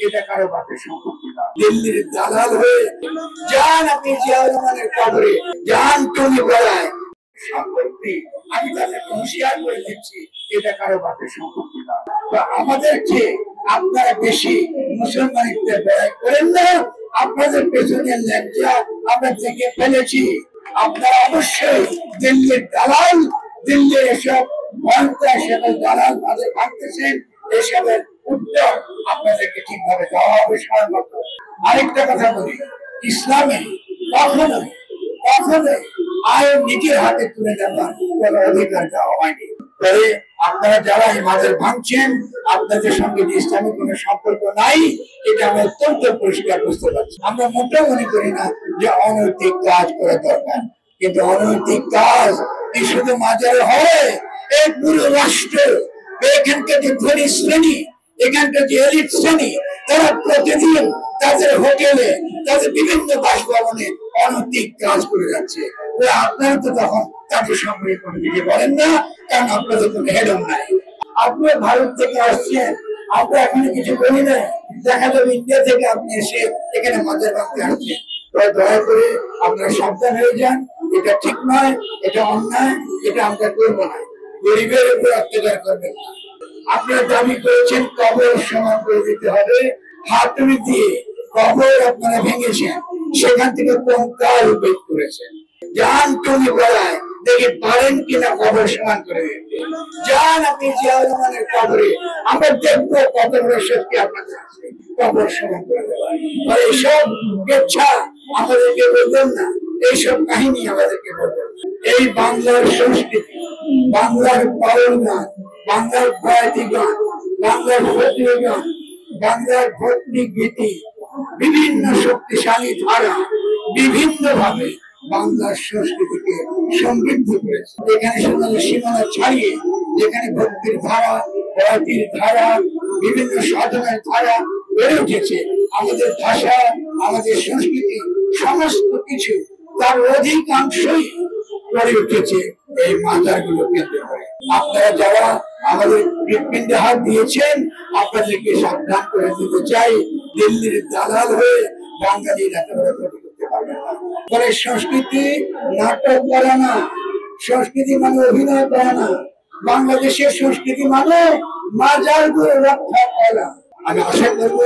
এটা কারো বাপের সম্পত্তি না। দিল্লির দালাল হয়ে যান আপনি জিয়াউর রহমানের কবরে, যান টুনি বেড়ায় সম্পত্তি, আমি তাদেরকে হুঁশিয়ার করে দিচ্ছি এটা কারো বাপের সম্পত্তি না। তো আমাদের চেয়ে আপনারা বেশি মুসলমানিতে ব্যয় করেন না, আপনাদের পেছনের ল্যাংচা আমরা থেকে ফেলেছি। আপনারা অবশ্যই দিল্লির দালাল, দিল্লির এসব ভয়ঙ্কর সেসব দালাল তাদের ভাবতেছেন, এসবের উত্তর আপনাদেরকে ঠিকভাবে দেওয়া হবে সময় মতো। আরেকটা কথা বলি, ইসলামে কখনোই কখনোই আইন নিজের হাতে তুলে নেওয়ার কোনো অধিকার দেওয়া হয়নি। তবে আপনারা যারা এই মাজার ভাঙছেন, আপনাদের সঙ্গে যে ইসলামী কোনো সম্পর্ক নাই, এটা আমরা অত্যন্ত পরিষ্কার বুঝতে পারছি। আমরা মোটেও মনে করি না যে অনৈতিক কাজ করা দরকার, কিন্তু অনৈতিক কাজ এই শুধু মাজারে হয়, এই পুরো রাষ্ট্র, এখানকার যে ধনী শ্রেণী, এখানকার যে এলিট শ্রেণী, তারা প্রতিদিন তাদের হোটেলে, তাদের বিভিন্ন বাসভবনে অনৈতিক কাজ করে যাচ্ছে। আপনারা তো তখন তাদের সম্পর্কে কোনো কিছু বলেন না, কারণ আপনাদের কোনো হেডম নাই। আপনি ভারত থেকে আসছেন, আমরা এখানে কিছু বলি না, দেখা যাবে ইন্ডিয়া থেকে আপনি এসে এখানে মাজার ভাঙতে আসছেন। দয়া করে আপনারা সাবধান হয়ে যান, এটা ঠিক নয়, এটা অন্যায়, এটা আমরা করবো না। গরিবের উপর অত্যাচার করবেন না। আপনারা দাবি করেছেন কবর সমান করে দিতে হবে, হাতুড়ি দিয়ে কবর আপনারা ভেঙেছেন, সেখান থেকে কঙ্কাল বের করেছেন। যান টুনি বেড়ায়, দেখে পারেন কিনা কবর সমান করে দিতে। যান আপনি জিয়াউর রহমানের কবরে, আমরা দেখবো কত বড় শক্তি আপনাদের আছে কবর সমান করে দেওয়া। এইসব ইচ্ছা আমাদেরকে বলবেন না, এইসব কাহিনী আমাদেরকে বলবেন না। এই বাংলার সংস্কৃতি, বাংলার বাউল গান, বাংলার বয়াতি গান, বাংলার ফজলুল গান, বাংলার ভক্তি গীতি, বিভিন্ন শক্তিশালী ধারা বিভিন্ন ভাবে বাংলার সংস্কৃতিকে সমৃদ্ধ করেছে। এখানে শুধু সীমানা ছাড়িয়ে, যেখানে ভক্তির ধারা, বয়াতির ধারা, বিভিন্ন সাধনার ধারা বেড়ে উঠেছে, আমাদের ভাষা, আমাদের সংস্কৃতি, সমস্ত কিছু তার অধিকাংশই গড়ে উঠেছে এই মাজারগুলো কেন্দ্র করে। আপনারা যারা আমাদের হৃৎপিণ্ডে হাত দিয়েছেন, আপনাদেরকে সাবধান করে দিতে চাই, দিল্লির দালাল হয়ে বাঙালির একেবারে ক্ষতি করতে পারবেন না। ফলে সংস্কৃতি নাটক করা না, সংস্কৃতি মানে অভিনয় করা না, বাংলাদেশের সংস্কৃতি মানে মাজারগুলো রক্ষা করা। আমি আশা করব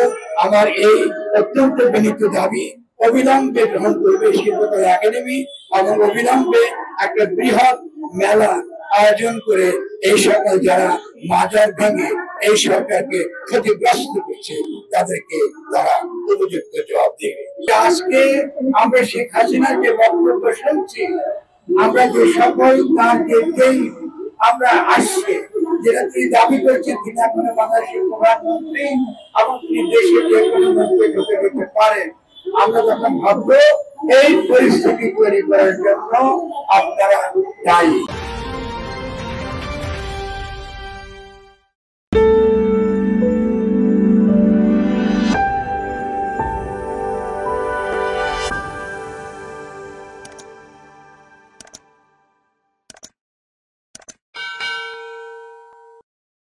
আমার এই অত্যন্ত বিনীত দাবি অবিলম্বে গ্রহণ করবে শিল্পকলা একাডেমি, এবং অবিলম্বে একটা বৃহৎ মেলা আয়োজন করে এই সকল যারা মাজার ভেঙে এই সরকারকে ক্ষতিগ্রস্ত করছে তাদেরকে তারা উপযুক্ত জবাব দেবে। আজকে আমরা শেখ হাসিনার যে বক্তব্য শুনছি, আমরা যে সকল তার দেখেই আমরা আসছে, যেটা তিনি দাবি করছেন তিনি এখনো বাংলাদেশের প্রধানমন্ত্রী এবং তিনি দেশের যে কোনো মন্ত্রী ঢুকে যেতে পারেন, আমরা তখন ভাববো এই পরিস্থিতি তৈরি করার জন্য আপনারা দায়ী।